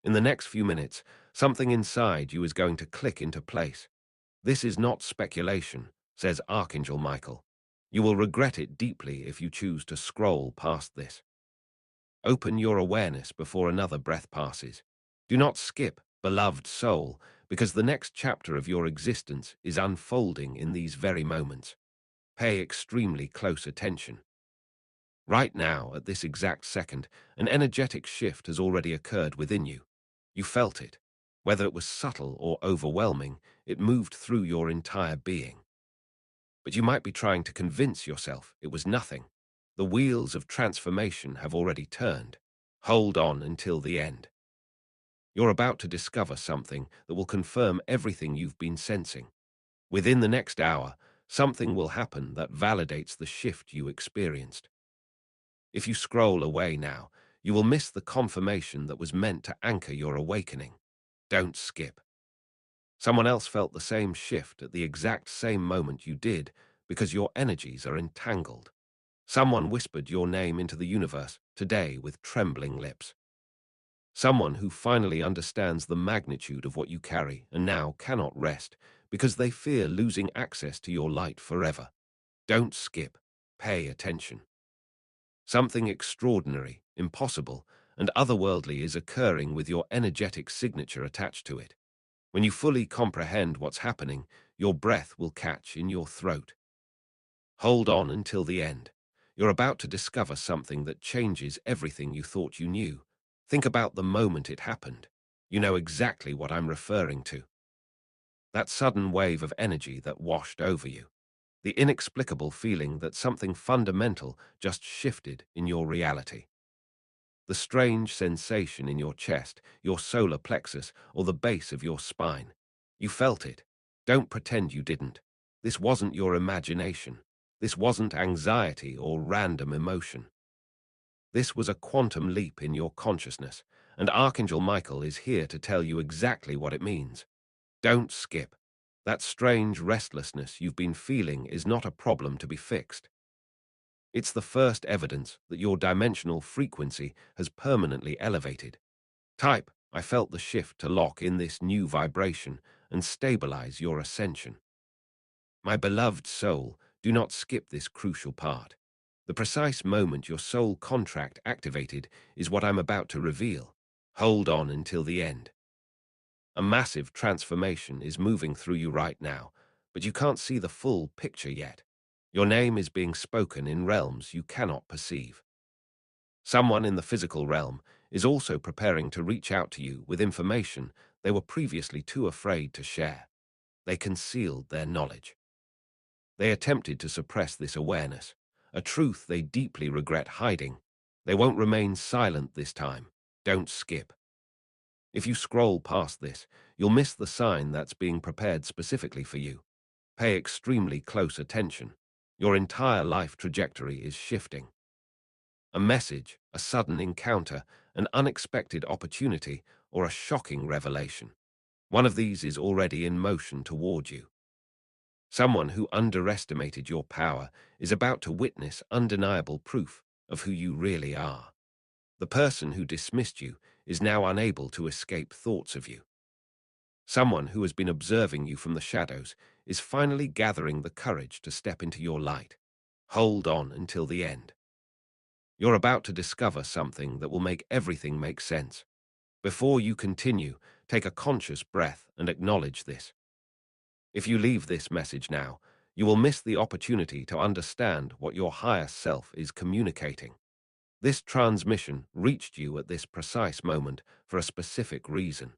In the next few minutes, something inside you is going to click into place. This is not speculation, says Archangel Michael. You will regret it deeply if you choose to scroll past this. Open your awareness before another breath passes. Do not skip, beloved soul, because the next chapter of your existence is unfolding in these very moments. Pay extremely close attention. Right now, at this exact second, an energetic shift has already occurred within you. You felt it. Whether it was subtle or overwhelming, it moved through your entire being. But you might be trying to convince yourself it was nothing. The wheels of transformation have already turned. Hold on until the end. You're about to discover something that will confirm everything you've been sensing. Within the next hour, something will happen that validates the shift you experienced. If you scroll away now, you will miss the confirmation that was meant to anchor your awakening. Don't skip. Someone else felt the same shift at the exact same moment you did because your energies are entangled. Someone whispered your name into the universe today with trembling lips. Someone who finally understands the magnitude of what you carry and now cannot rest because they fear losing access to your light forever. Don't skip. Pay attention. Something extraordinary, impossible, and otherworldly is occurring with your energetic signature attached to it. When you fully comprehend what's happening, your breath will catch in your throat. Hold on until the end. You're about to discover something that changes everything you thought you knew. Think about the moment it happened. You know exactly what I'm referring to. That sudden wave of energy that washed over you. The inexplicable feeling that something fundamental just shifted in your reality. The strange sensation in your chest, your solar plexus, or the base of your spine. You felt it. Don't pretend you didn't. This wasn't your imagination. This wasn't anxiety or random emotion. This was a quantum leap in your consciousness, and Archangel Michael is here to tell you exactly what it means. Don't skip. That strange restlessness you've been feeling is not a problem to be fixed. It's the first evidence that your dimensional frequency has permanently elevated. Type, I felt the shift to lock in this new vibration and stabilize your ascension. My beloved soul, do not skip this crucial part. The precise moment your soul contract activated is what I'm about to reveal. Hold on until the end. A massive transformation is moving through you right now, but you can't see the full picture yet. Your name is being spoken in realms you cannot perceive. Someone in the physical realm is also preparing to reach out to you with information they were previously too afraid to share. They concealed their knowledge. They attempted to suppress this awareness, a truth they deeply regret hiding. They won't remain silent this time. Don't skip. If you scroll past this, you'll miss the sign that's being prepared specifically for you. Pay extremely close attention. Your entire life trajectory is shifting. A message, a sudden encounter, an unexpected opportunity, or a shocking revelation. One of these is already in motion toward you. Someone who underestimated your power is about to witness undeniable proof of who you really are. The person who dismissed you is now unable to escape thoughts of you. Someone who has been observing you from the shadows is finally gathering the courage to step into your light. Hold on until the end. You're about to discover something that will make everything make sense. Before you continue, take a conscious breath and acknowledge this. If you leave this message now, you will miss the opportunity to understand what your higher self is communicating. This transmission reached you at this precise moment for a specific reason.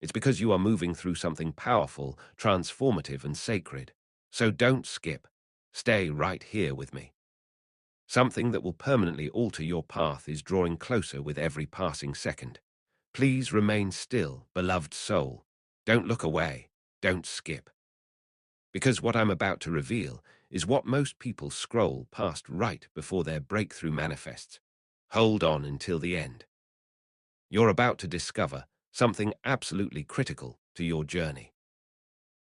It's because you are moving through something powerful, transformative, and sacred. So don't skip. Stay right here with me. Something that will permanently alter your path is drawing closer with every passing second. Please remain still, beloved soul. Don't look away. Don't skip. Because what I'm about to reveal is what most people scroll past right before their breakthrough manifests. Hold on until the end. You're about to discover something absolutely critical to your journey.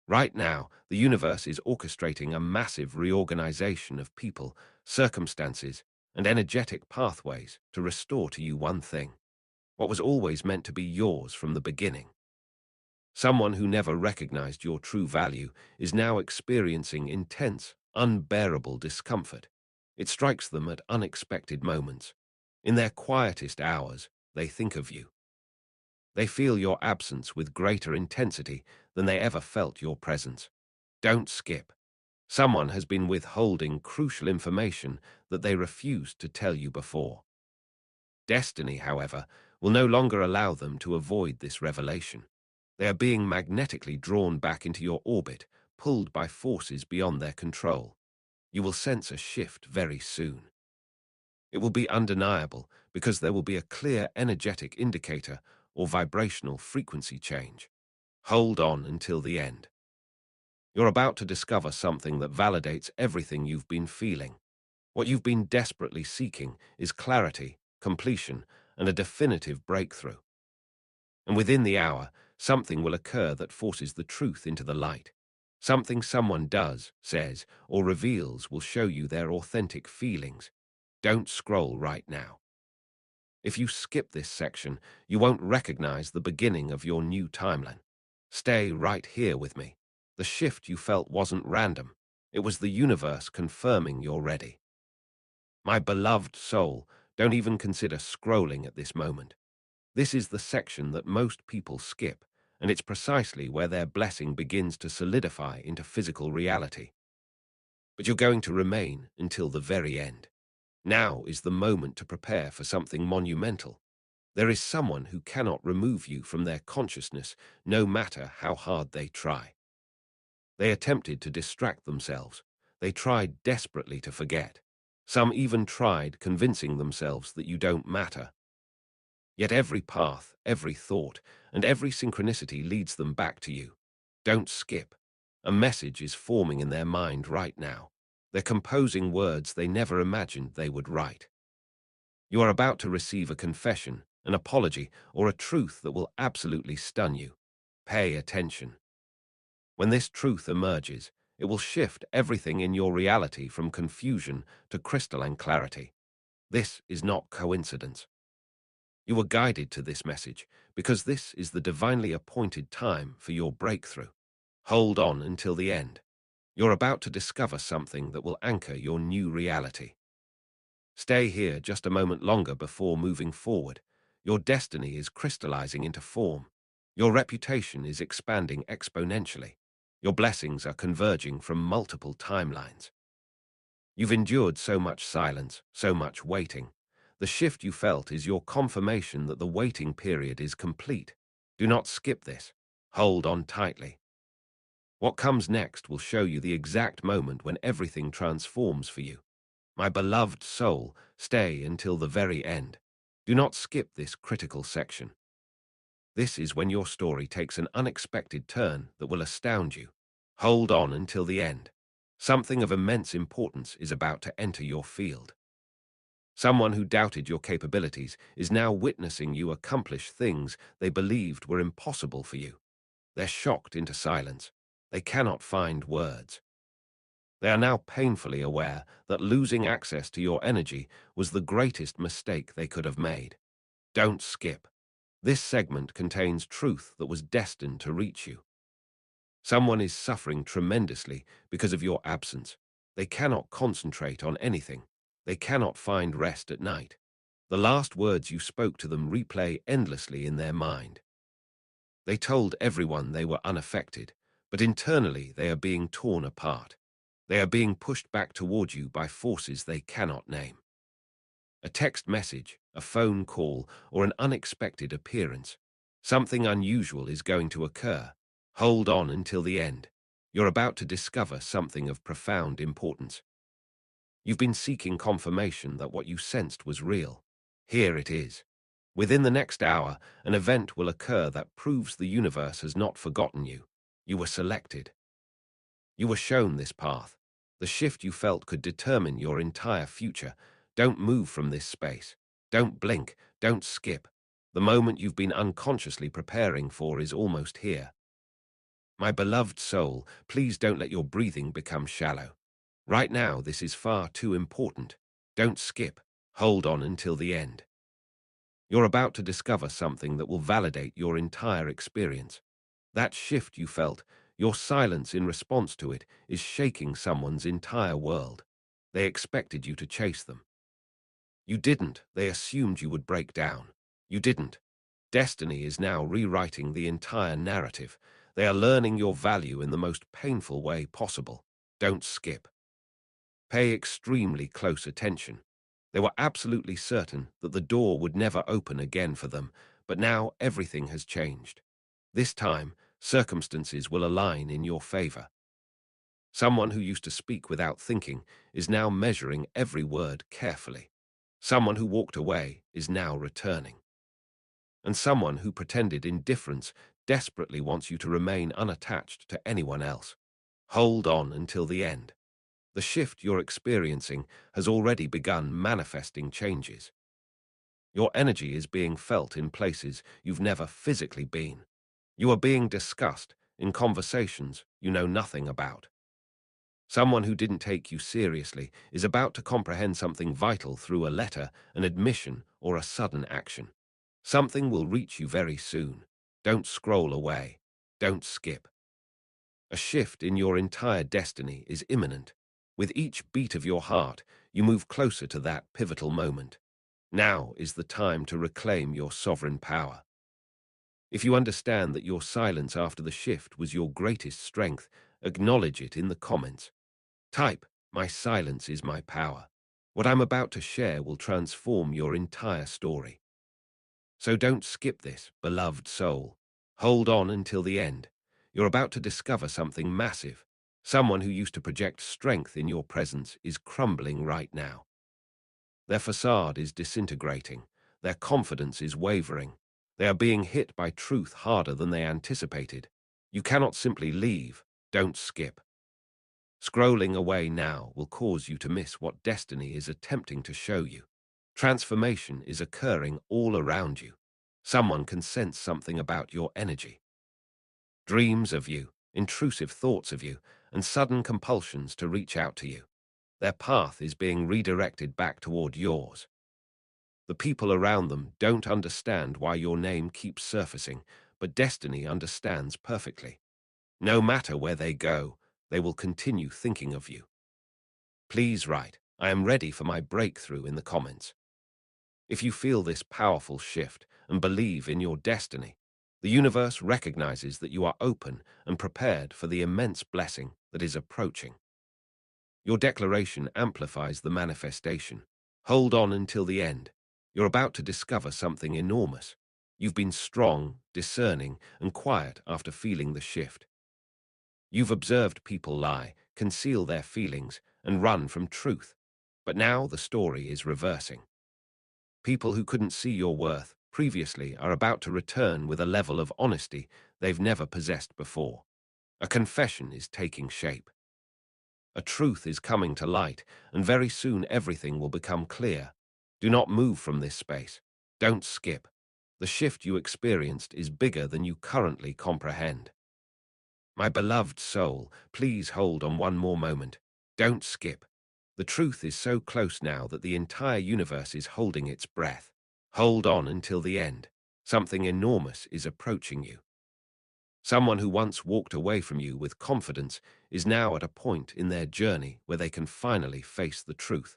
Right now, the universe is orchestrating a massive reorganization of people, circumstances, and energetic pathways to restore to you one thing. what was always meant to be yours from the beginning. Someone who never recognized your true value is now experiencing intense, unbearable discomfort. It strikes them at unexpected moments. In their quietest hours, they think of you. They feel your absence with greater intensity than they ever felt your presence. Don't skip. Someone has been withholding crucial information that they refused to tell you before. Destiny, however, will no longer allow them to avoid this revelation. They are being magnetically drawn back into your orbit, pulled by forces beyond their control. You will sense a shift very soon. It will be undeniable because there will be a clear energetic indicator or vibrational frequency change. Hold on until the end. You're about to discover something that validates everything you've been feeling. What you've been desperately seeking is clarity, completion, and a definitive breakthrough. And within the hour, something will occur that forces the truth into the light. Something someone does, says, or reveals will show you their authentic feelings. Don't scroll right now. If you skip this section, you won't recognize the beginning of your new timeline. Stay right here with me. The shift you felt wasn't random. It was the universe confirming you're ready. My beloved soul, don't even consider scrolling at this moment. This is the section that most people skip, and it's precisely where their blessing begins to solidify into physical reality. But you're going to remain until the very end. Now is the moment to prepare for something monumental. There is someone who cannot remove you from their consciousness, no matter how hard they try. They attempted to distract themselves. They tried desperately to forget. Some even tried convincing themselves that you don't matter. Yet every path, every thought, and every synchronicity leads them back to you. Don't skip. A message is forming in their mind right now. They're composing words they never imagined they would write. You are about to receive a confession, an apology, or a truth that will absolutely stun you. Pay attention. When this truth emerges, it will shift everything in your reality from confusion to crystalline clarity. This is not coincidence. You were guided to this message because this is the divinely appointed time for your breakthrough. Hold on until the end. You're about to discover something that will anchor your new reality. Stay here just a moment longer before moving forward. Your destiny is crystallizing into form. Your reputation is expanding exponentially. Your blessings are converging from multiple timelines. You've endured so much silence, so much waiting. The shift you felt is your confirmation that the waiting period is complete. Do not skip this. Hold on tightly. What comes next will show you the exact moment when everything transforms for you. My beloved soul, stay until the very end. Do not skip this critical section. This is when your story takes an unexpected turn that will astound you. Hold on until the end. Something of immense importance is about to enter your field. Someone who doubted your capabilities is now witnessing you accomplish things they believed were impossible for you. They're shocked into silence. They cannot find words. They are now painfully aware that losing access to your energy was the greatest mistake they could have made. Don't skip. This segment contains truth that was destined to reach you. Someone is suffering tremendously because of your absence. They cannot concentrate on anything. They cannot find rest at night. The last words you spoke to them replay endlessly in their mind. They told everyone they were unaffected, but internally they are being torn apart. They are being pushed back toward you by forces they cannot name. A text message, a phone call, or an unexpected appearance. Something unusual is going to occur. Hold on until the end. You're about to discover something of profound importance. You've been seeking confirmation that what you sensed was real. Here it is. Within the next hour, an event will occur that proves the universe has not forgotten you. You were selected. You were shown this path. The shift you felt could determine your entire future. Don't move from this space. Don't blink. Don't skip. The moment you've been unconsciously preparing for is almost here. My beloved soul, please don't let your breathing become shallow. Right now, this is far too important. Don't skip. Hold on until the end. You're about to discover something that will validate your entire experience. That shift you felt, your silence in response to it, is shaking someone's entire world. They expected you to chase them. You didn't. They assumed you would break down. You didn't. Destiny is now rewriting the entire narrative. They are learning your value in the most painful way possible. Don't skip. Pay extremely close attention. They were absolutely certain that the door would never open again for them, but now everything has changed. This time, circumstances will align in your favor. Someone who used to speak without thinking is now measuring every word carefully. Someone who walked away is now returning. And someone who pretended indifference desperately wants you to remain unattached to anyone else. Hold on until the end. The shift you're experiencing has already begun manifesting changes. Your energy is being felt in places you've never physically been. You are being discussed in conversations you know nothing about. Someone who didn't take you seriously is about to comprehend something vital through a letter, an admission, or a sudden action. Something will reach you very soon. Don't scroll away. Don't skip. A shift in your entire destiny is imminent. With each beat of your heart, you move closer to that pivotal moment. Now is the time to reclaim your sovereign power. If you understand that your silence after the shift was your greatest strength, acknowledge it in the comments. Type, "My silence is my power." What I'm about to share will transform your entire story. So don't skip this, beloved soul. Hold on until the end. You're about to discover something massive. Someone who used to project strength in your presence is crumbling right now. Their facade is disintegrating. Their confidence is wavering. They are being hit by truth harder than they anticipated. You cannot simply leave. Don't skip. Scrolling away now will cause you to miss what destiny is attempting to show you. Transformation is occurring all around you. Someone can sense something about your energy. Dreams of you, intrusive thoughts of you, and sudden compulsions to reach out to you. Their path is being redirected back toward yours. The people around them don't understand why your name keeps surfacing, but destiny understands perfectly. No matter where they go, they will continue thinking of you. Please write, "I am ready for my breakthrough" in the comments. If you feel this powerful shift and believe in your destiny, the universe recognizes that you are open and prepared for the immense blessing that is approaching. Your declaration amplifies the manifestation. Hold on until the end. You're about to discover something enormous. You've been strong, discerning, and quiet after feeling the shift. You've observed people lie, conceal their feelings, and run from truth. But now the story is reversing. People who couldn't see your worth previously are about to return with a level of honesty they've never possessed before. A confession is taking shape. A truth is coming to light, and very soon everything will become clear. Do not move from this space. Don't skip. The shift you experienced is bigger than you currently comprehend. My beloved soul, please hold on one more moment. Don't skip. The truth is so close now that the entire universe is holding its breath. Hold on until the end. Something enormous is approaching you. Someone who once walked away from you with confidence is now at a point in their journey where they can finally face the truth.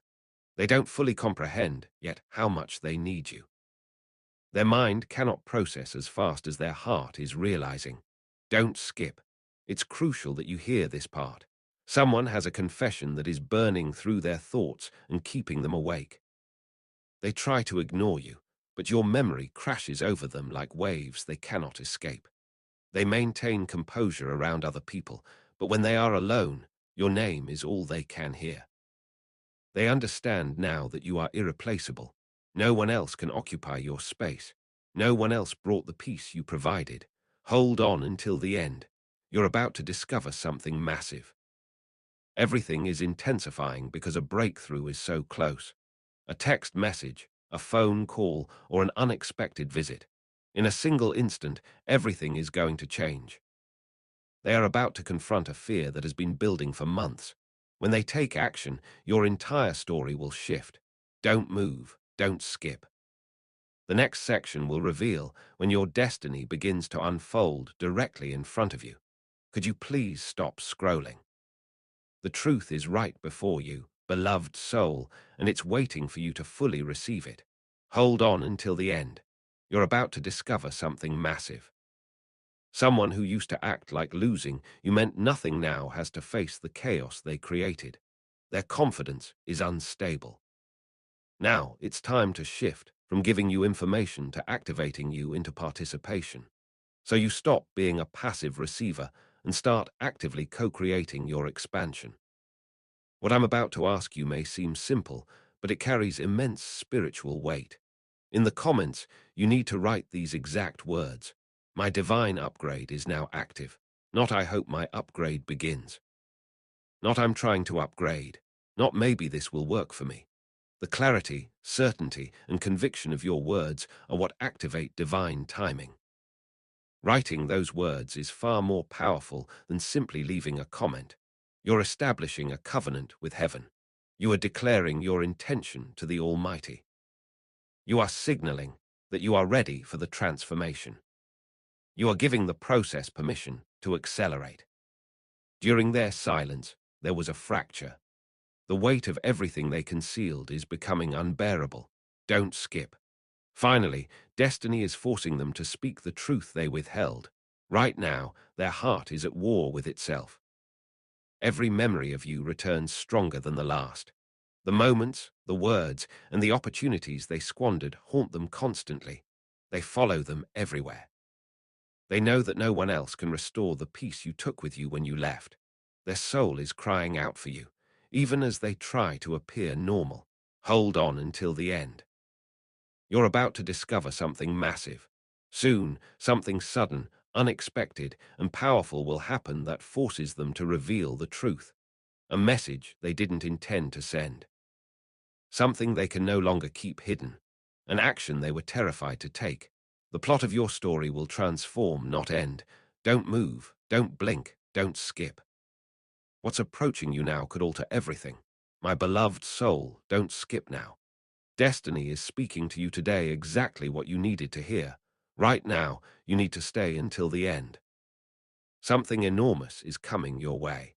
They don't fully comprehend yet how much they need you. Their mind cannot process as fast as their heart is realizing. Don't skip. It's crucial that you hear this part. Someone has a confession that is burning through their thoughts and keeping them awake. They try to ignore you, but your memory crashes over them like waves they cannot escape. They maintain composure around other people, but when they are alone, your name is all they can hear. They understand now that you are irreplaceable. No one else can occupy your space. No one else brought the peace you provided. Hold on until the end. You're about to discover something massive. Everything is intensifying because a breakthrough is so close. A text message, a phone call, or an unexpected visit. In a single instant, everything is going to change. They are about to confront a fear that has been building for months. When they take action, your entire story will shift. Don't move. Don't skip. The next section will reveal when your destiny begins to unfold directly in front of you. Could you please stop scrolling? The truth is right before you, beloved soul, and it's waiting for you to fully receive it. Hold on until the end. You're about to discover something massive. Someone who used to act like losing you meant nothing now has to face the chaos they created. Their confidence is unstable. Now it's time to shift from giving you information to activating you into participation. So you stop being a passive receiver and start actively co-creating your expansion. What I'm about to ask you may seem simple, but it carries immense spiritual weight. In the comments, you need to write these exact words. My divine upgrade is now active. Not I hope my upgrade begins. Not I'm trying to upgrade. Not maybe this will work for me. The clarity, certainty, and conviction of your words are what activate divine timing. Writing those words is far more powerful than simply leaving a comment. You're establishing a covenant with heaven. You are declaring your intention to the Almighty. You are signaling that you are ready for the transformation. You are giving the process permission to accelerate. During their silence, there was a fracture. The weight of everything they concealed is becoming unbearable. Don't skip. Finally, destiny is forcing them to speak the truth they withheld. Right now, their heart is at war with itself. Every memory of you returns stronger than the last. The moments, the words, and the opportunities they squandered haunt them constantly. They follow them everywhere. They know that no one else can restore the peace you took with you when you left. Their soul is crying out for you, even as they try to appear normal. Hold on until the end. You're about to discover something massive. Soon, something sudden, unexpected, and powerful will happen that forces them to reveal the truth. A message they didn't intend to send. Something they can no longer keep hidden. An action they were terrified to take. The plot of your story will transform, not end. Don't move, don't blink, don't skip. What's approaching you now could alter everything. My beloved soul, don't skip now. Destiny is speaking to you today exactly what you needed to hear. Right now, you need to stay until the end. Something enormous is coming your way.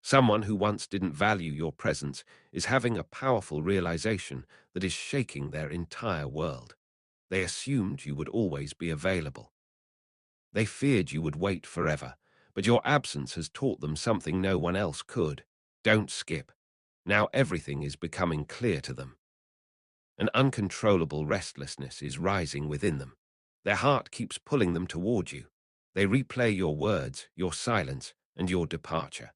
Someone who once didn't value your presence is having a powerful realization that is shaking their entire world. They assumed you would always be available. They feared you would wait forever, but your absence has taught them something no one else could. Don't skip. Now everything is becoming clear to them. An uncontrollable restlessness is rising within them. Their heart keeps pulling them toward you. They replay your words, your silence, and your departure.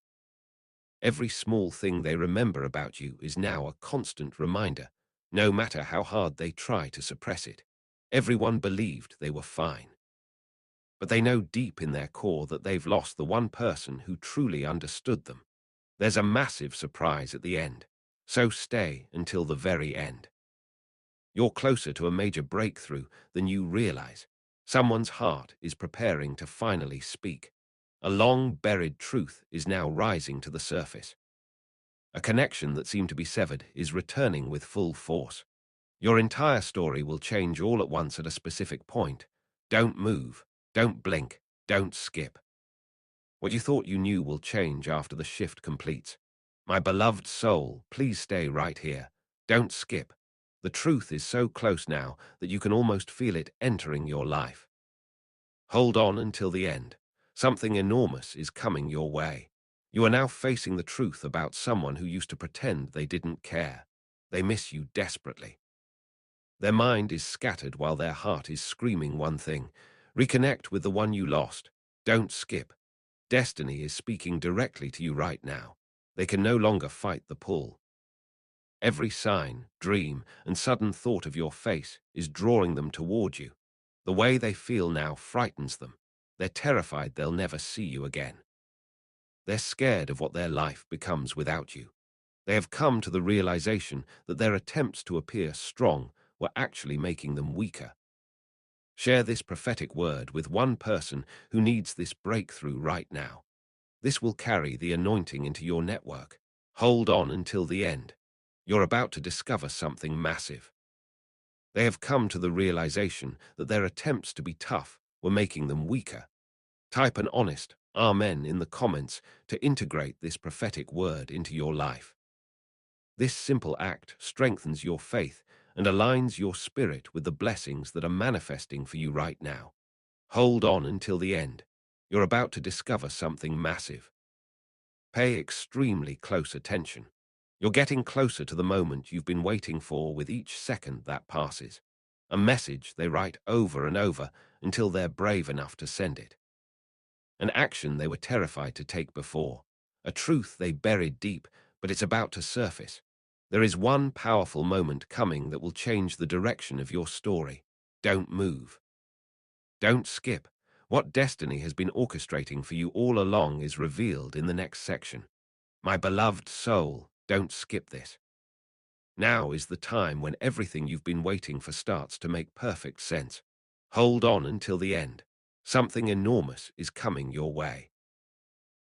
Every small thing they remember about you is now a constant reminder, no matter how hard they try to suppress it. Everyone believed they were fine. But they know deep in their core that they've lost the one person who truly understood them. There's a massive surprise at the end, so stay until the very end. You're closer to a major breakthrough than you realize. Someone's heart is preparing to finally speak. A long-buried truth is now rising to the surface. A connection that seemed to be severed is returning with full force. Your entire story will change all at once at a specific point. Don't move, don't blink, don't skip. What you thought you knew will change after the shift completes. My beloved soul, please stay right here. Don't skip. The truth is so close now that you can almost feel it entering your life. Hold on until the end. Something enormous is coming your way. You are now facing the truth about someone who used to pretend they didn't care. They miss you desperately. Their mind is scattered while their heart is screaming one thing. Reconnect with the one you lost. Don't skip. Destiny is speaking directly to you right now. They can no longer fight the pull. Every sign, dream, and sudden thought of your face is drawing them toward you. The way they feel now frightens them. They're terrified they'll never see you again. They're scared of what their life becomes without you. They have come to the realization that their attempts to appear strong were actually making them weaker. Share this prophetic word with one person who needs this breakthrough right now. This will carry the anointing into your network. Hold on until the end. You're about to discover something massive. They have come to the realization that their attempts to be tough were making them weaker. Type an honest Amen in the comments to integrate this prophetic word into your life. This simple act strengthens your faith and aligns your spirit with the blessings that are manifesting for you right now. Hold on until the end. You're about to discover something massive. Pay extremely close attention. You're getting closer to the moment you've been waiting for with each second that passes. A message they write over and over until they're brave enough to send it. An action they were terrified to take before. A truth they buried deep, but it's about to surface. There is one powerful moment coming that will change the direction of your story. Don't move. Don't skip. What destiny has been orchestrating for you all along is revealed in the next section. My beloved soul, don't skip this. Now is the time when everything you've been waiting for starts to make perfect sense. Hold on until the end. Something enormous is coming your way.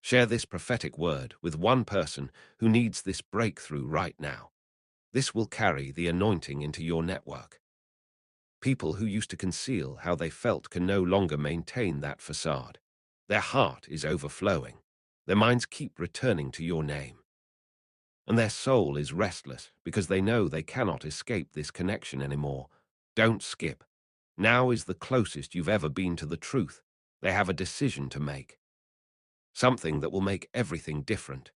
Share this prophetic word with one person who needs this breakthrough right now. This will carry the anointing into your network. People who used to conceal how they felt can no longer maintain that facade. Their heart is overflowing. Their minds keep returning to your name. And their soul is restless because they know they cannot escape this connection anymore. Don't skip. Now is the closest you've ever been to the truth. They have a decision to make. Something that will make everything different.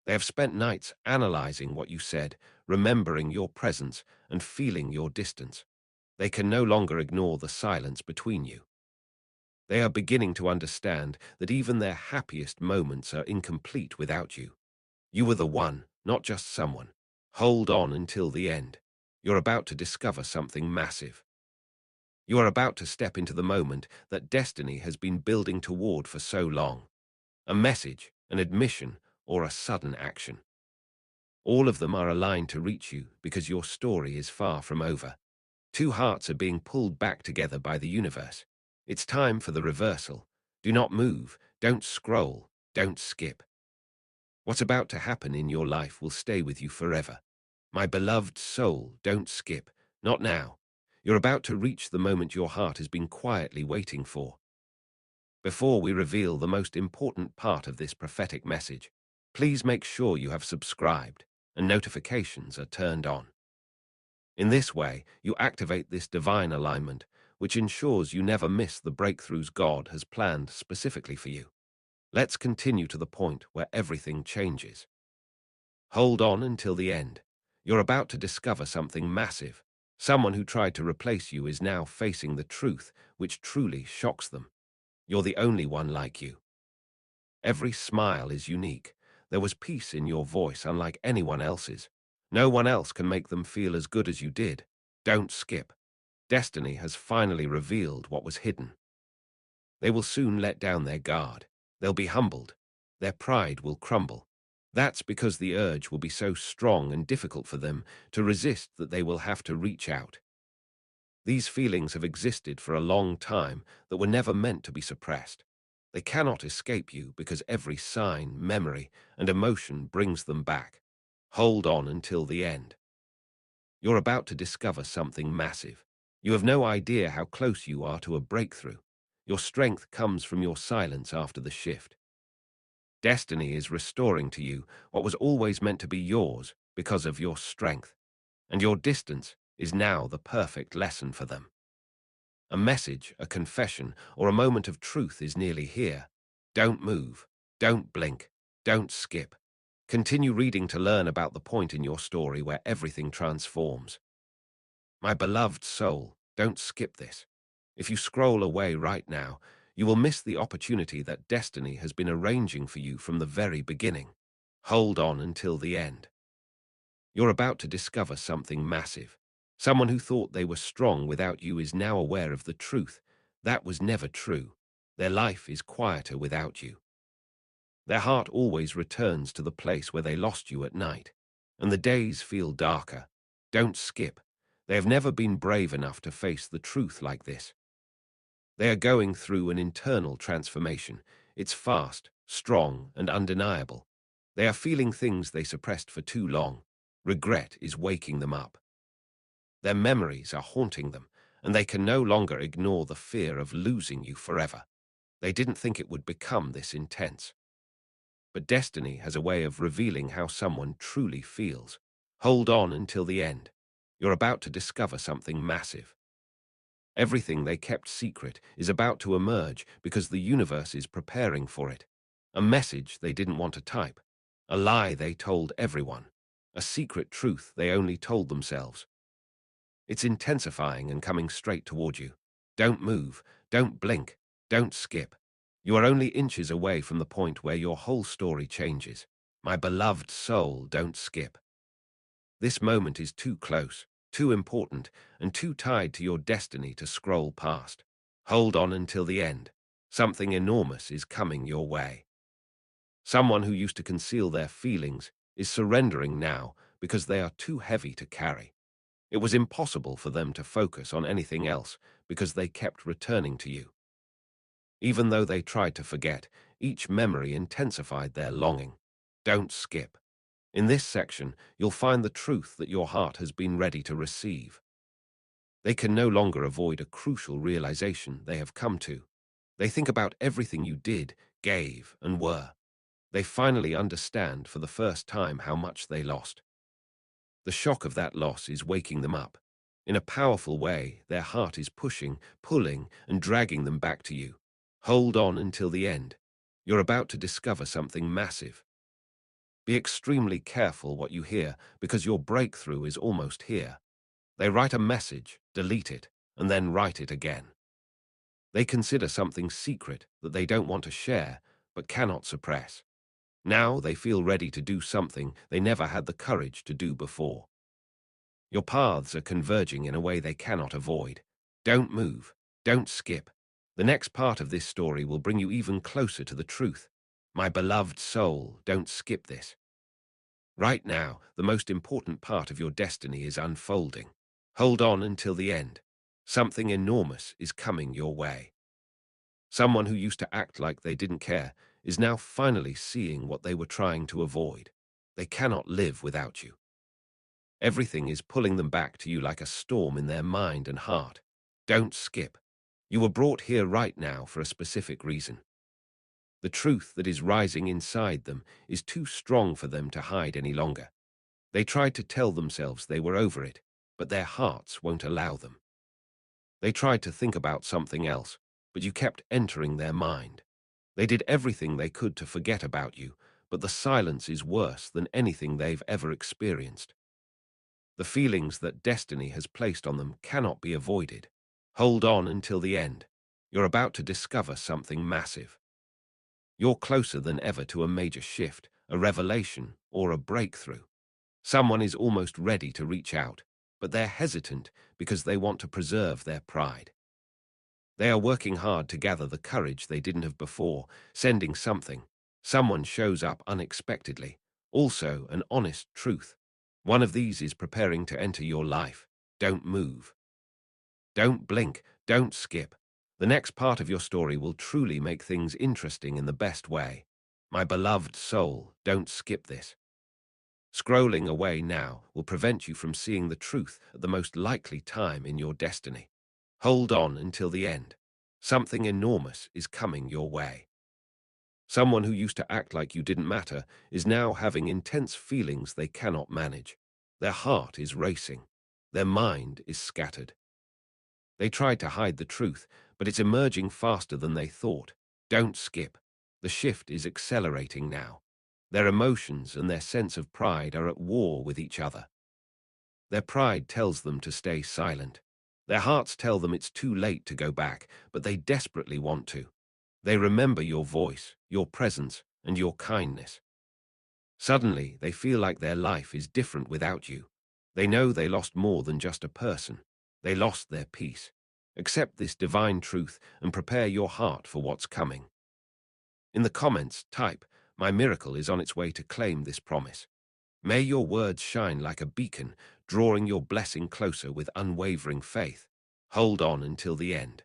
They have spent nights analyzing what you said, remembering your presence, and feeling your distance. They can no longer ignore the silence between you. They are beginning to understand that even their happiest moments are incomplete without you. You were the one, not just someone. Hold on until the end. You're about to discover something massive. You are about to step into the moment that destiny has been building toward for so long. A message, an admission, or a sudden action. All of them are aligned to reach you because your story is far from over. Two hearts are being pulled back together by the universe. It's time for the reversal. Do not move, don't scroll, don't skip. What's about to happen in your life will stay with you forever. My beloved soul, don't skip. Not now. You're about to reach the moment your heart has been quietly waiting for. Before we reveal the most important part of this prophetic message, please make sure you have subscribed and notifications are turned on. In this way, you activate this divine alignment, which ensures you never miss the breakthroughs God has planned specifically for you. Let's continue to the point where everything changes. Hold on until the end. You're about to discover something massive. Someone who tried to replace you is now facing the truth, which truly shocks them. You're the only one like you. Every smile is unique. There was peace in your voice unlike anyone else's. No one else can make them feel as good as you did. Don't skip. Destiny has finally revealed what was hidden. They will soon let down their guard. They'll be humbled. Their pride will crumble. That's because the urge will be so strong and difficult for them to resist that they will have to reach out. These feelings have existed for a long time that were never meant to be suppressed. They cannot escape you because every sign, memory, and emotion brings them back. Hold on until the end. You're about to discover something massive. You have no idea how close you are to a breakthrough. Your strength comes from your silence after the shift. Destiny is restoring to you what was always meant to be yours because of your strength, and your distance is now the perfect lesson for them. A message, a confession, or a moment of truth is nearly here. Don't move. Don't blink. Don't skip. Continue reading to learn about the point in your story where everything transforms. My beloved soul, don't skip this. If you scroll away right now, you will miss the opportunity that destiny has been arranging for you from the very beginning. Hold on until the end. You're about to discover something massive. Someone who thought they were strong without you is now aware of the truth. That was never true. Their life is quieter without you. Their heart always returns to the place where they lost you at night, and the days feel darker. Don't skip. They have never been brave enough to face the truth like this. They are going through an internal transformation. It's fast, strong, and undeniable. They are feeling things they suppressed for too long. Regret is waking them up. Their memories are haunting them, and they can no longer ignore the fear of losing you forever. They didn't think it would become this intense. But destiny has a way of revealing how someone truly feels. Hold on until the end. You're about to discover something massive. Everything they kept secret is about to emerge because the universe is preparing for it. A message they didn't want to type. A lie they told everyone. A secret truth they only told themselves. It's intensifying and coming straight toward you. Don't move, don't blink, don't skip. You are only inches away from the point where your whole story changes. My beloved soul, don't skip. This moment is too close, too important, and too tied to your destiny to scroll past. Hold on until the end. Something enormous is coming your way. Someone who used to conceal their feelings is surrendering now because they are too heavy to carry. It was impossible for them to focus on anything else because they kept returning to you. Even though they tried to forget, each memory intensified their longing. Don't skip. In this section, you'll find the truth that your heart has been ready to receive. They can no longer avoid a crucial realization they have come to. They think about everything you did, gave, and were. They finally understand for the first time how much they lost. The shock of that loss is waking them up. In a powerful way, their heart is pushing, pulling, and dragging them back to you. Hold on until the end. You're about to discover something massive. Be extremely careful what you hear because your breakthrough is almost here. They write a message, delete it, and then write it again. They consider something secret that they don't want to share but cannot suppress. Now they feel ready to do something they never had the courage to do before. Your paths are converging in a way they cannot avoid. Don't move. Don't skip. The next part of this story will bring you even closer to the truth. My beloved soul, don't skip this. Right now, the most important part of your destiny is unfolding. Hold on until the end. Something enormous is coming your way. Someone who used to act like they didn't care is now finally seeing what they were trying to avoid. They cannot live without you. Everything is pulling them back to you like a storm in their mind and heart. Don't skip. You were brought here right now for a specific reason. The truth that is rising inside them is too strong for them to hide any longer. They tried to tell themselves they were over it, but their hearts won't allow them. They tried to think about something else, but you kept entering their mind. They did everything they could to forget about you, but the silence is worse than anything they've ever experienced. The feelings that destiny has placed on them cannot be avoided. Hold on until the end. You're about to discover something massive. You're closer than ever to a major shift, a revelation, or a breakthrough. Someone is almost ready to reach out, but they're hesitant because they want to preserve their pride. They are working hard to gather the courage they didn't have before, sending something. Someone shows up unexpectedly, also an honest truth. One of these is preparing to enter your life. Don't move. Don't blink. Don't skip. The next part of your story will truly make things interesting in the best way. My beloved soul, don't skip this. Scrolling away now will prevent you from seeing the truth at the most likely time in your destiny. Hold on until the end. Something enormous is coming your way. Someone who used to act like you didn't matter is now having intense feelings they cannot manage. Their heart is racing. Their mind is scattered. They tried to hide the truth, but it's emerging faster than they thought. Don't skip. The shift is accelerating now. Their emotions and their sense of pride are at war with each other. Their pride tells them to stay silent. Their hearts tell them it's too late to go back, but they desperately want to. They remember your voice, your presence, and your kindness. Suddenly, they feel like their life is different without you. They know they lost more than just a person. They lost their peace. Accept this divine truth and prepare your heart for what's coming. In the comments, type, "My miracle is on its way to claim this promise." May your words shine like a beacon, drawing your blessing closer with unwavering faith. Hold on until the end.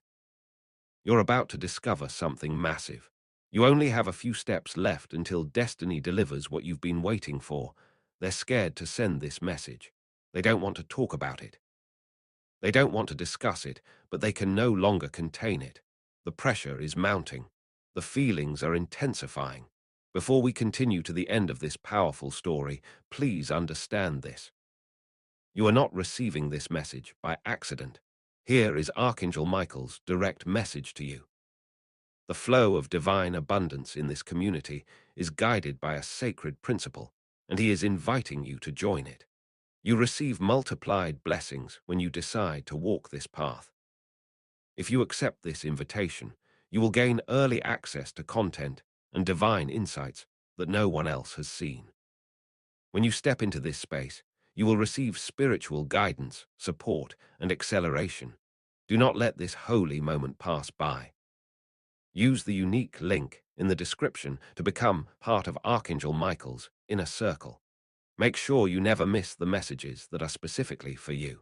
You're about to discover something massive. You only have a few steps left until destiny delivers what you've been waiting for. They're scared to send this message. They don't want to talk about it. They don't want to discuss it, but they can no longer contain it. The pressure is mounting. The feelings are intensifying. Before we continue to the end of this powerful story, please understand this. You are not receiving this message by accident. Here is Archangel Michael's direct message to you. The flow of divine abundance in this community is guided by a sacred principle, and he is inviting you to join it. You receive multiplied blessings when you decide to walk this path. If you accept this invitation, you will gain early access to content and divine insights that no one else has seen. When you step into this space, you will receive spiritual guidance, support, and acceleration. Do not let this holy moment pass by. Use the unique link in the description to become part of Archangel Michael's inner circle. Make sure you never miss the messages that are specifically for you.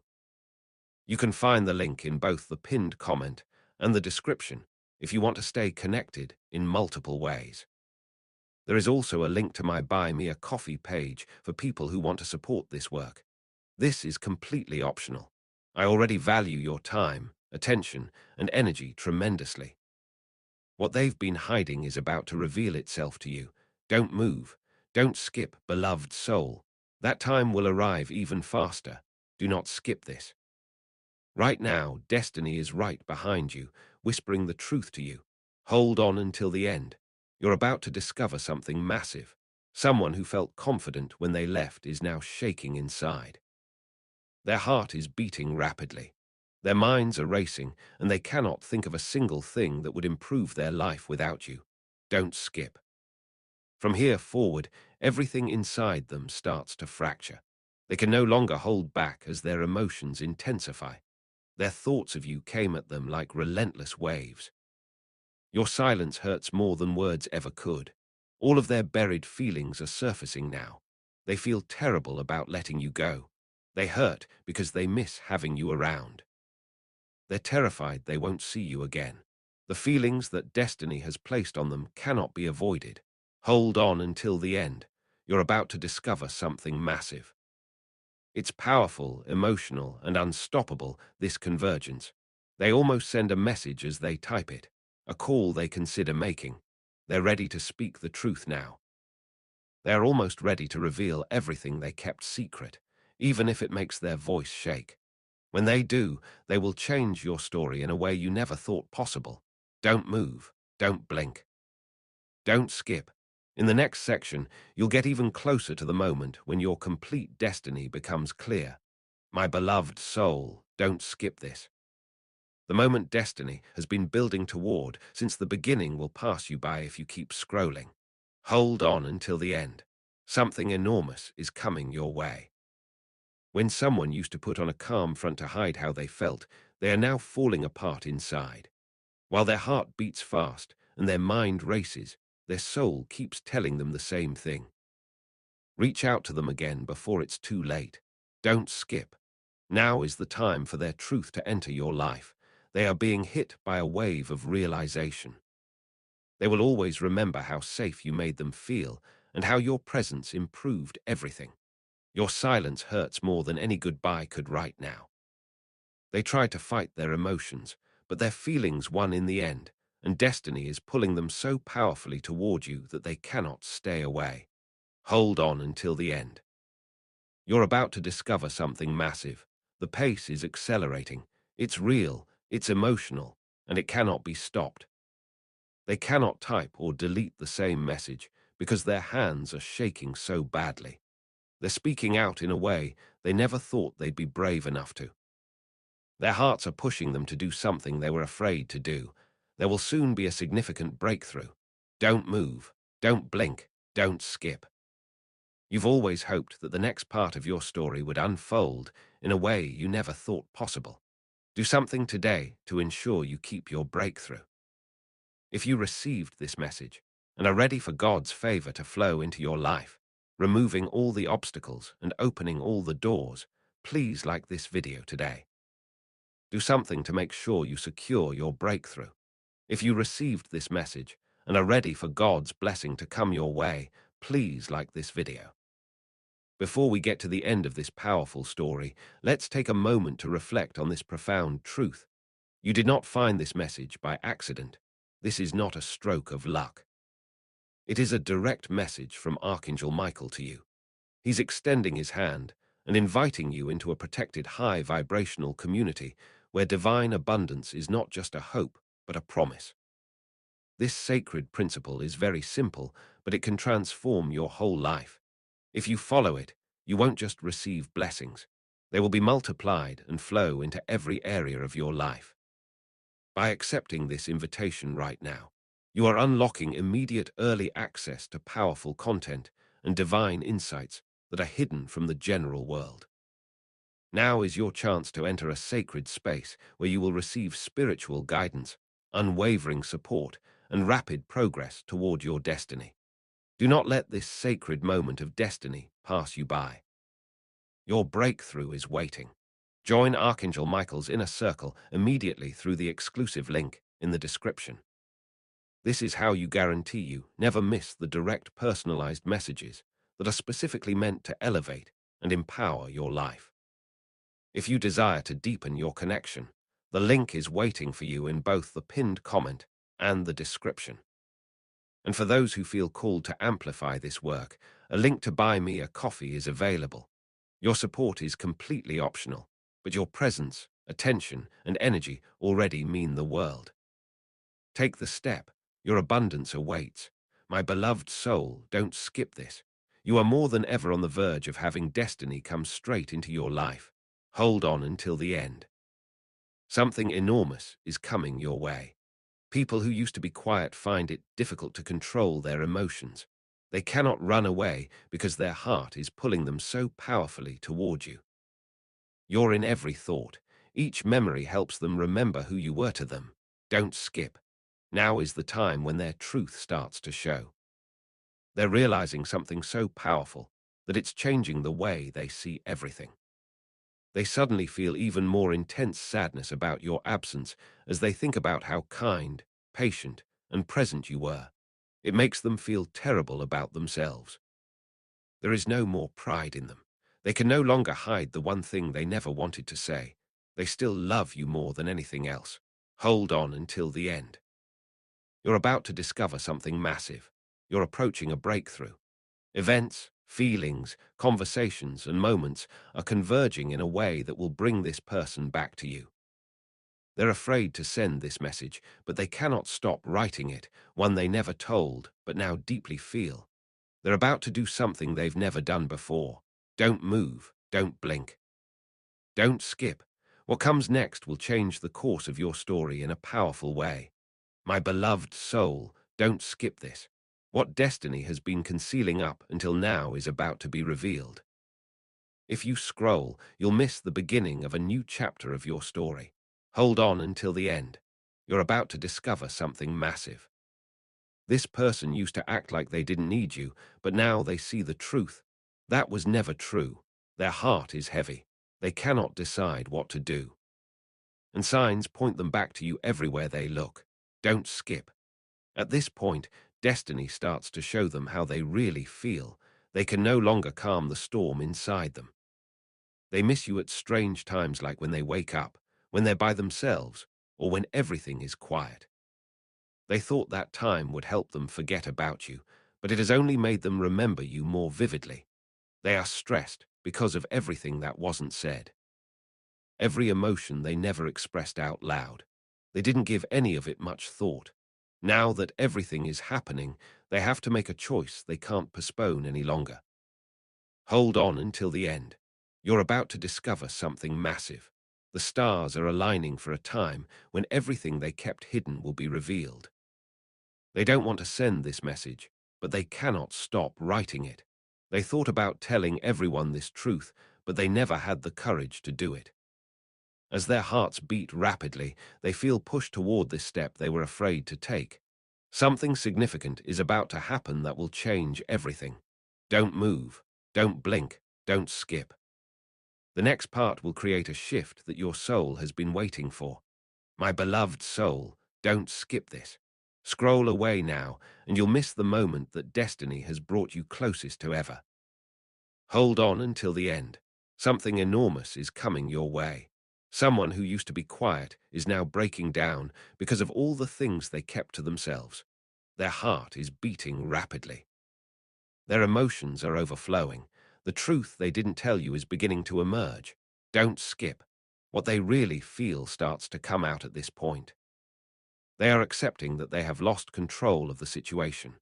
You can find the link in both the pinned comment and the description if you want to stay connected in multiple ways. There is also a link to my Buy Me a Coffee page for people who want to support this work. This is completely optional. I already value your time, attention, and energy tremendously. What they've been hiding is about to reveal itself to you. Don't move. Don't skip, beloved soul. That time will arrive even faster. Do not skip this. Right now, destiny is right behind you, whispering the truth to you. Hold on until the end. You're about to discover something massive. Someone who felt confident when they left is now shaking inside. Their heart is beating rapidly. Their minds are racing, and they cannot think of a single thing that would improve their life without you. Don't skip. From here forward, everything inside them starts to fracture. They can no longer hold back as their emotions intensify. Their thoughts of you came at them like relentless waves. Your silence hurts more than words ever could. All of their buried feelings are surfacing now. They feel terrible about letting you go. They hurt because they miss having you around. They're terrified they won't see you again. The feelings that destiny has placed on them cannot be avoided. Hold on until the end. You're about to discover something massive. It's powerful, emotional, and unstoppable, this convergence. They almost send a message as they type it, a call they consider making. They're ready to speak the truth now. They're almost ready to reveal everything they kept secret, even if it makes their voice shake. When they do, they will change your story in a way you never thought possible. Don't move. Don't blink. Don't skip. In the next section, you'll get even closer to the moment when your complete destiny becomes clear. My beloved soul, don't skip this. The moment destiny has been building toward since the beginning will pass you by if you keep scrolling. Hold on until the end. Something enormous is coming your way. When someone used to put on a calm front to hide how they felt, they are now falling apart inside. While their heart beats fast and their mind races, their soul keeps telling them the same thing. Reach out to them again before it's too late. Don't skip. Now is the time for their truth to enter your life. They are being hit by a wave of realization. They will always remember how safe you made them feel and how your presence improved everything. Your silence hurts more than any goodbye could right now. They tried to fight their emotions, but their feelings won in the end, and destiny is pulling them so powerfully toward you that they cannot stay away. Hold on until the end. You're about to discover something massive. The pace is accelerating. It's real, it's emotional, and it cannot be stopped. They cannot type or delete the same message because their hands are shaking so badly. They're speaking out in a way they never thought they'd be brave enough to. Their hearts are pushing them to do something they were afraid to do. There will soon be a significant breakthrough. Don't move. Don't blink. Don't skip. You've always hoped that the next part of your story would unfold in a way you never thought possible. Do something today to ensure you keep your breakthrough. If you received this message and are ready for God's favor to flow into your life, removing all the obstacles and opening all the doors, please like this video today. Do something to make sure you secure your breakthrough. If you received this message and are ready for God's blessing to come your way, please like this video. Before we get to the end of this powerful story, let's take a moment to reflect on this profound truth. You did not find this message by accident. This is not a stroke of luck. It is a direct message from Archangel Michael to you. He's extending his hand and inviting you into a protected high vibrational community where divine abundance is not just a hope, but a promise. This sacred principle is very simple, but it can transform your whole life. If you follow it, you won't just receive blessings. They will be multiplied and flow into every area of your life. By accepting this invitation right now, you are unlocking immediate early access to powerful content and divine insights that are hidden from the general world. Now is your chance to enter a sacred space where you will receive spiritual guidance, unwavering support, and rapid progress toward your destiny. Do not let this sacred moment of destiny pass you by. Your breakthrough is waiting. Join Archangel Michael's inner circle immediately through the exclusive link in the description. This is how you guarantee you never miss the direct personalized messages that are specifically meant to elevate and empower your life. If you desire to deepen your connection, the link is waiting for you in both the pinned comment and the description. And for those who feel called to amplify this work, a link to buy me a coffee is available. Your support is completely optional, but your presence, attention, and energy already mean the world. Take the step. Your abundance awaits. My beloved soul, don't skip this. You are more than ever on the verge of having destiny come straight into your life. Hold on until the end. Something enormous is coming your way. People who used to be quiet find it difficult to control their emotions. They cannot run away because their heart is pulling them so powerfully toward you. You're in every thought. Each memory helps them remember who you were to them. Don't skip. Now is the time when their truth starts to show. They're realizing something so powerful that it's changing the way they see everything. They suddenly feel even more intense sadness about your absence as they think about how kind, patient, and present you were. It makes them feel terrible about themselves. There is no more pride in them. They can no longer hide the one thing they never wanted to say. They still love you more than anything else. Hold on until the end. You're about to discover something massive. You're approaching a breakthrough. Events, feelings, conversations, and moments are converging in a way that will bring this person back to you. They're afraid to send this message, but they cannot stop writing it, one they never told, but now deeply feel. They're about to do something they've never done before. Don't move, don't blink. Don't skip. What comes next will change the course of your story in a powerful way. My beloved soul, don't skip this. What destiny has been concealing up until now is about to be revealed. If you scroll, you'll miss the beginning of a new chapter of your story. Hold on until the end. You're about to discover something massive. This person used to act like they didn't need you, but now they see the truth. That was never true. Their heart is heavy. They cannot decide what to do. And signs point them back to you everywhere they look. Don't skip. At this point, destiny starts to show them how they really feel. They can no longer calm the storm inside them. They miss you at strange times like when they wake up, when they're by themselves, or when everything is quiet. They thought that time would help them forget about you, but it has only made them remember you more vividly. They are stressed because of everything that wasn't said. Every emotion they never expressed out loud. They didn't give any of it much thought. Now that everything is happening, they have to make a choice they can't postpone any longer. Hold on until the end. You're about to discover something massive. The stars are aligning for a time when everything they kept hidden will be revealed. They don't want to send this message, but they cannot stop writing it. They thought about telling everyone this truth, but they never had the courage to do it. As their hearts beat rapidly, they feel pushed toward this step they were afraid to take. Something significant is about to happen that will change everything. Don't move, don't blink, don't skip. The next part will create a shift that your soul has been waiting for. My beloved soul, don't skip this. Scroll away now, and you'll miss the moment that destiny has brought you closest to ever. Hold on until the end. Something enormous is coming your way. Someone who used to be quiet is now breaking down because of all the things they kept to themselves. Their heart is beating rapidly. Their emotions are overflowing. The truth they didn't tell you is beginning to emerge. Don't skip. What they really feel starts to come out at this point. They are accepting that they have lost control of the situation.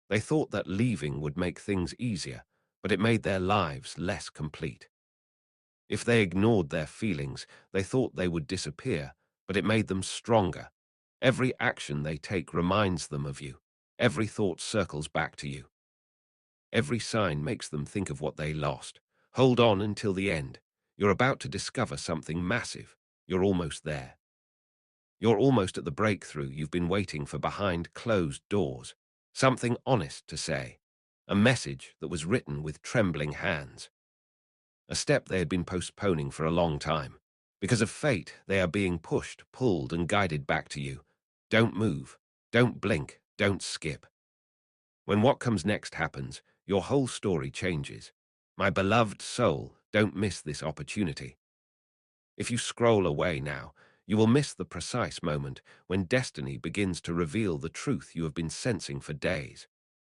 They thought that leaving would make things easier, but it made their lives less complete. If they ignored their feelings, they thought they would disappear, but it made them stronger. Every action they take reminds them of you. Every thought circles back to you. Every sign makes them think of what they lost. Hold on until the end. You're about to discover something massive. You're almost there. You're almost at the breakthrough you've been waiting for behind closed doors. Something honest to say. A message that was written with trembling hands. A step they had been postponing for a long time. Because of fate, they are being pushed, pulled, and guided back to you. Don't move. Don't blink. Don't skip. When what comes next happens, your whole story changes. My beloved soul, don't miss this opportunity. If you scroll away now, you will miss the precise moment when destiny begins to reveal the truth you have been sensing for days.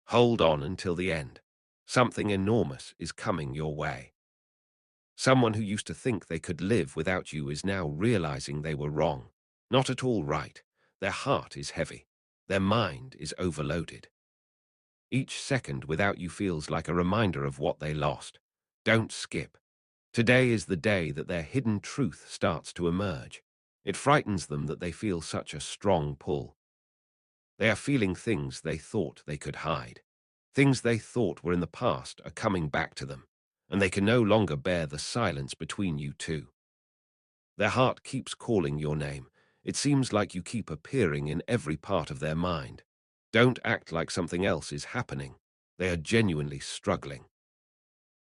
Hold on until the end. Something enormous is coming your way. Someone who used to think they could live without you is now realizing they were wrong. Not at all right. Their heart is heavy. Their mind is overloaded. Each second without you feels like a reminder of what they lost. Don't skip. Today is the day that their hidden truth starts to emerge. It frightens them that they feel such a strong pull. They are feeling things they thought they could hide. Things they thought were in the past are coming back to them, and they can no longer bear the silence between you two. Their heart keeps calling your name. It seems like you keep appearing in every part of their mind. Don't act like something else is happening. They are genuinely struggling.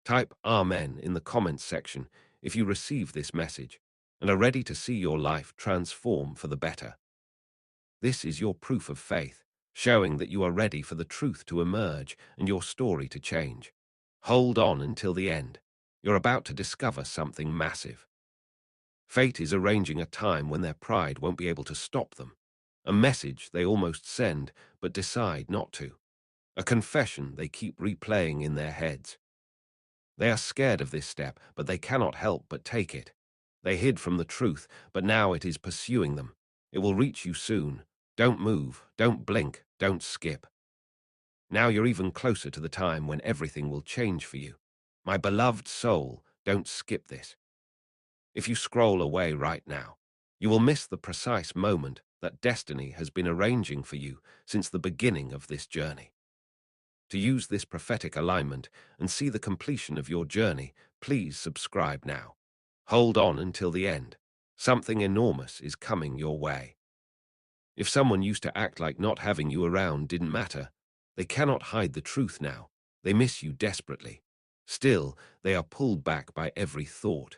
Type Amen in the comments section if you receive this message and are ready to see your life transform for the better. This is your proof of faith, showing that you are ready for the truth to emerge and your story to change. Hold on until the end. You're about to discover something massive. Fate is arranging a time when their pride won't be able to stop them. A message they almost send but decide not to. A confession they keep replaying in their heads. They are scared of this step, but they cannot help but take it. They hid from the truth, but now it is pursuing them. It will reach you soon. Don't move, don't blink, don't skip. Now you're even closer to the time when everything will change for you. My beloved soul, don't skip this. If you scroll away right now, you will miss the precise moment that destiny has been arranging for you since the beginning of this journey. To use this prophetic alignment and see the completion of your journey, please subscribe now. Hold on until the end. Something enormous is coming your way. If someone used to act like not having you around didn't matter, they cannot hide the truth now. They miss you desperately. Still, they are pulled back by every thought.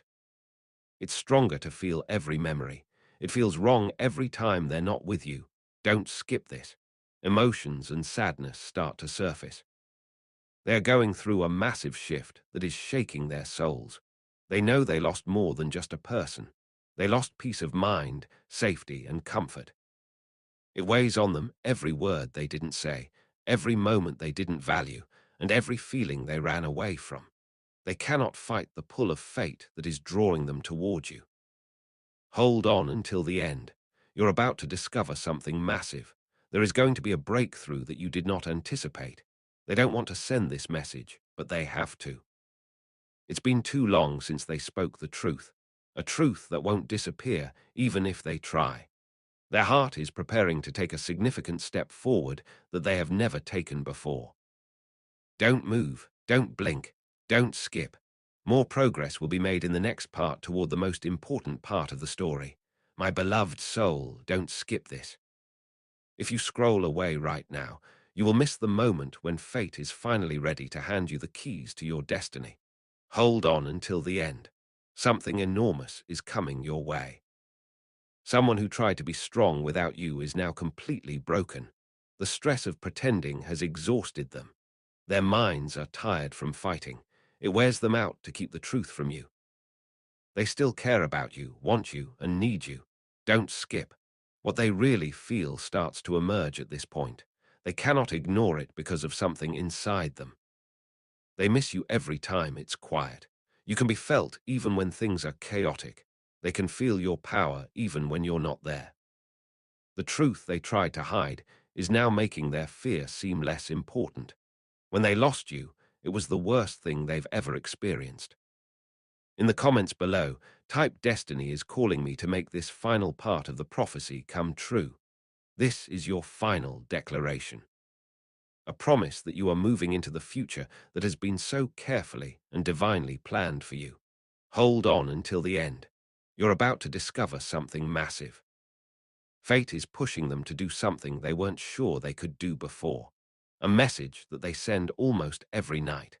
It's stronger to feel every memory. It feels wrong every time they're not with you. Don't skip this. Emotions and sadness start to surface. They are going through a massive shift that is shaking their souls. They know they lost more than just a person. They lost peace of mind, safety, and comfort. It weighs on them every word they didn't say, every moment they didn't value, and every feeling they ran away from. They cannot fight the pull of fate that is drawing them toward you. Hold on until the end. You're about to discover something massive. There is going to be a breakthrough that you did not anticipate. They don't want to send this message, but they have to. It's been too long since they spoke the truth, a truth that won't disappear even if they try. Their heart is preparing to take a significant step forward that they have never taken before. Don't move, don't blink, don't skip. More progress will be made in the next part toward the most important part of the story. My beloved soul, don't skip this. If you scroll away right now, you will miss the moment when fate is finally ready to hand you the keys to your destiny. Hold on until the end. Something enormous is coming your way. Someone who tried to be strong without you is now completely broken. The stress of pretending has exhausted them. Their minds are tired from fighting. It wears them out to keep the truth from you. They still care about you, want you, and need you. Don't skip. What they really feel starts to emerge at this point. They cannot ignore it because of something inside them. They miss you every time it's quiet. You can be felt even when things are chaotic. They can feel your power even when you're not there. The truth they tried to hide is now making their fear seem less important. When they lost you, it was the worst thing they've ever experienced. In the comments below, type "Destiny is calling me to make this final part of the prophecy come true." This is your final declaration. A promise that you are moving into the future that has been so carefully and divinely planned for you. Hold on until the end. You're about to discover something massive. Fate is pushing them to do something they weren't sure they could do before. A message that they send almost every night.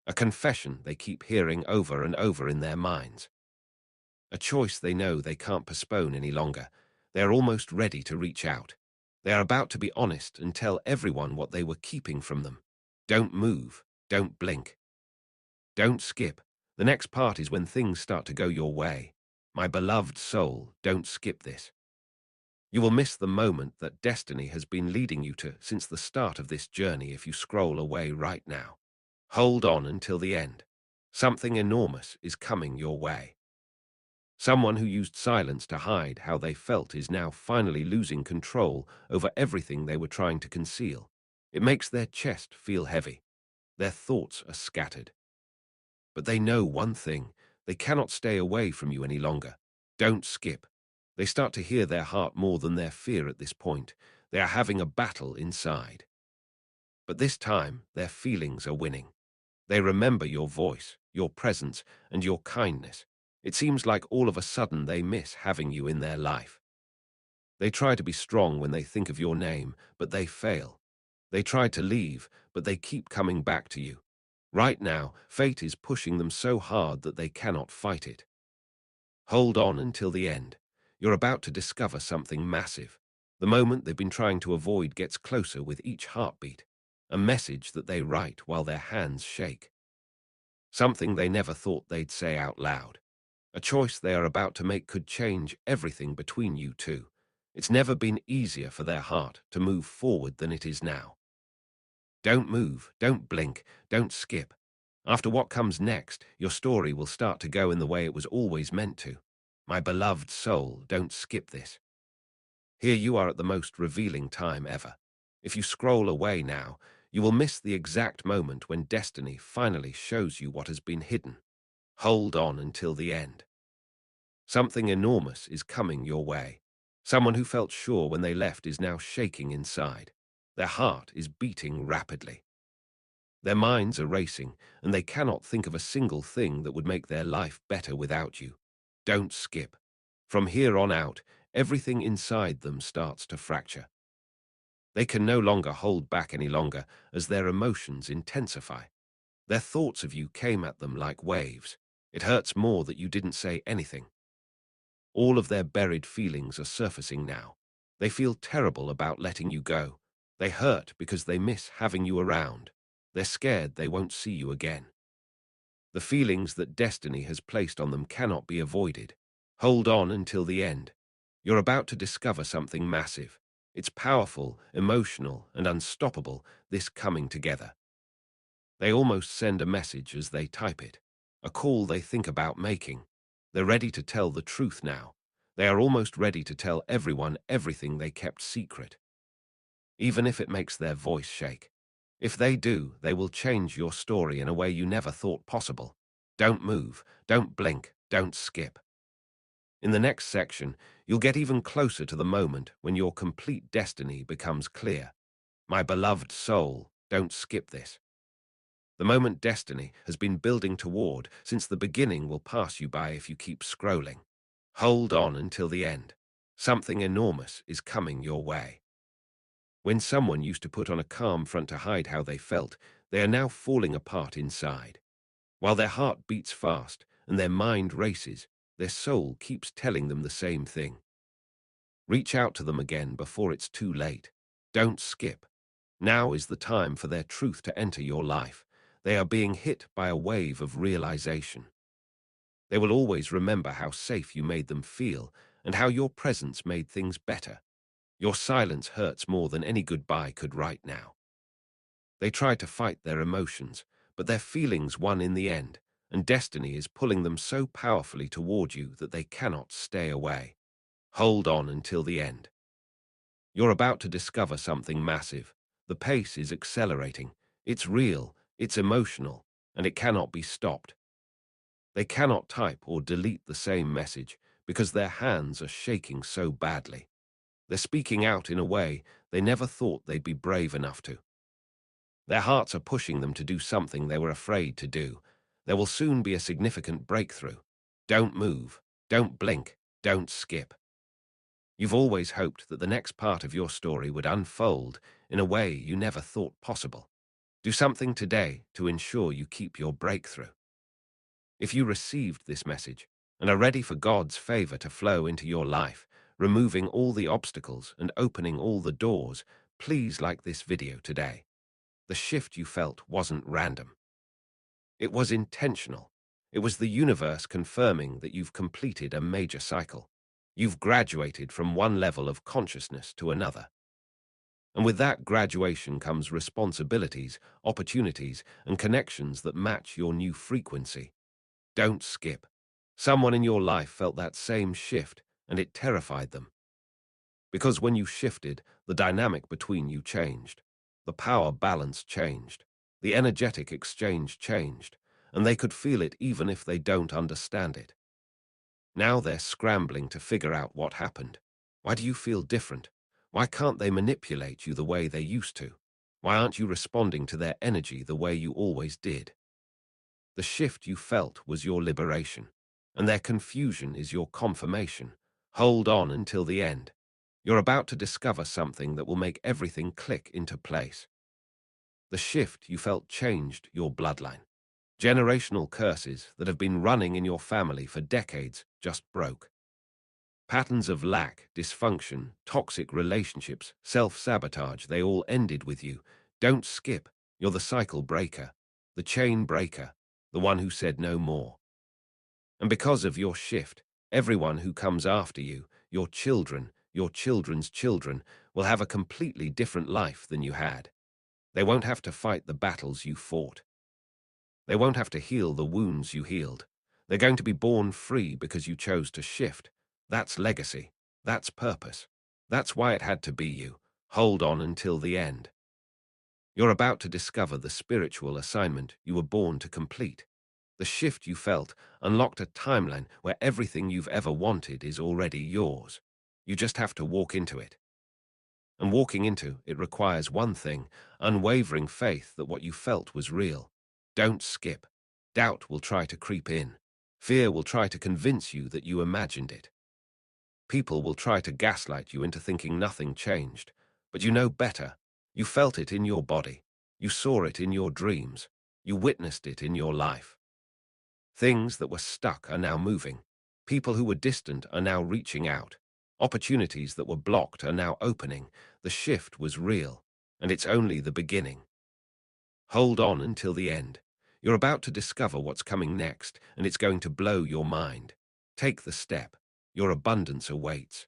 A confession they keep hearing over and over in their minds. A choice they know they can't postpone any longer. They are almost ready to reach out. They are about to be honest and tell everyone what they were keeping from them. Don't move. Don't blink. Don't skip. The next part is when things start to go your way. My beloved soul, don't skip this. You will miss the moment that destiny has been leading you to since the start of this journey if you scroll away right now. Hold on until the end. Something enormous is coming your way. Someone who used silence to hide how they felt is now finally losing control over everything they were trying to conceal. It makes their chest feel heavy. Their thoughts are scattered. But they know one thing: they cannot stay away from you any longer. Don't skip. They start to hear their heart more than their fear at this point. They are having a battle inside. But this time, their feelings are winning. They remember your voice, your presence, and your kindness. It seems like all of a sudden they miss having you in their life. They try to be strong when they think of your name, but they fail. They try to leave, but they keep coming back to you. Right now, fate is pushing them so hard that they cannot fight it. Hold on until the end. You're about to discover something massive. The moment they've been trying to avoid gets closer with each heartbeat. A message that they write while their hands shake. Something they never thought they'd say out loud. A choice they are about to make could change everything between you two. It's never been easier for their heart to move forward than it is now. Don't move, don't blink, don't skip. After what comes next, your story will start to go in the way it was always meant to. My beloved soul, don't skip this. Here you are at the most revealing time ever. If you scroll away now, you will miss the exact moment when destiny finally shows you what has been hidden. Hold on until the end. Something enormous is coming your way. Someone who felt sure when they left is now shaking inside. Their heart is beating rapidly. Their minds are racing, and they cannot think of a single thing that would make their life better without you. Don't skip. From here on out, everything inside them starts to fracture. They can no longer hold back any longer as their emotions intensify. Their thoughts of you came at them like waves. It hurts more that you didn't say anything. All of their buried feelings are surfacing now. They feel terrible about letting you go. They hurt because they miss having you around. They're scared they won't see you again. The feelings that destiny has placed on them cannot be avoided. Hold on until the end. You're about to discover something massive. It's powerful, emotional, and unstoppable, this coming together. They almost send a message as they type it, a call they think about making. They're ready to tell the truth now. They are almost ready to tell everyone everything they kept secret, even if it makes their voice shake. If they do, they will change your story in a way you never thought possible. Don't move, don't blink, don't skip. In the next section, you'll get even closer to the moment when your complete destiny becomes clear. My beloved soul, don't skip this. The moment destiny has been building toward since the beginning will pass you by if you keep scrolling. Hold on until the end. Something enormous is coming your way. When someone used to put on a calm front to hide how they felt, they are now falling apart inside. While their heart beats fast and their mind races, their soul keeps telling them the same thing. Reach out to them again before it's too late. Don't skip. Now is the time for their truth to enter your life. They are being hit by a wave of realization. They will always remember how safe you made them feel and how your presence made things better. Your silence hurts more than any goodbye could right now. They try to fight their emotions, but their feelings won in the end, and destiny is pulling them so powerfully toward you that they cannot stay away. Hold on until the end. You're about to discover something massive. The pace is accelerating. It's real, it's emotional, and it cannot be stopped. They cannot type or delete the same message because their hands are shaking so badly. They're speaking out in a way they never thought they'd be brave enough to. Their hearts are pushing them to do something they were afraid to do. There will soon be a significant breakthrough. Don't move. Don't blink. Don't skip. You've always hoped that the next part of your story would unfold in a way you never thought possible. Do something today to ensure you keep your breakthrough. If you received this message and are ready for God's favor to flow into your life, removing all the obstacles and opening all the doors, please like this video today. The shift you felt wasn't random. It was intentional. It was the universe confirming that you've completed a major cycle. You've graduated from one level of consciousness to another. And with that graduation comes responsibilities, opportunities, and connections that match your new frequency. Don't skip. Someone in your life felt that same shift, and it terrified them. Because when you shifted, the dynamic between you changed. The power balance changed. The energetic exchange changed, and they could feel it even if they don't understand it. Now they're scrambling to figure out what happened. Why do you feel different? Why can't they manipulate you the way they used to? Why aren't you responding to their energy the way you always did? The shift you felt was your liberation, and their confusion is your confirmation. Hold on until the end. You're about to discover something that will make everything click into place. The shift you felt changed your bloodline. Generational curses that have been running in your family for decades just broke. Patterns of lack, dysfunction, toxic relationships, self-sabotage, they all ended with you. Don't skip. You're the cycle breaker, the chain breaker, the one who said no more. And because of your shift, everyone who comes after you, your children, your children's children, will have a completely different life than you had. They won't have to fight the battles you fought. They won't have to heal the wounds you healed. They're going to be born free because you chose to shift. That's legacy. That's purpose. That's why it had to be you. Hold on until the end. You're about to discover the spiritual assignment you were born to complete. The shift you felt unlocked a timeline where everything you've ever wanted is already yours. You just have to walk into it. And walking into it requires one thing, unwavering faith that what you felt was real. Don't skip. Doubt will try to creep in. Fear will try to convince you that you imagined it. People will try to gaslight you into thinking nothing changed. But you know better. You felt it in your body. You saw it in your dreams. You witnessed it in your life. Things that were stuck are now moving. People who were distant are now reaching out. Opportunities that were blocked are now opening. The shift was real, and it's only the beginning. Hold on until the end. You're about to discover what's coming next, and it's going to blow your mind. Take the step. Your abundance awaits.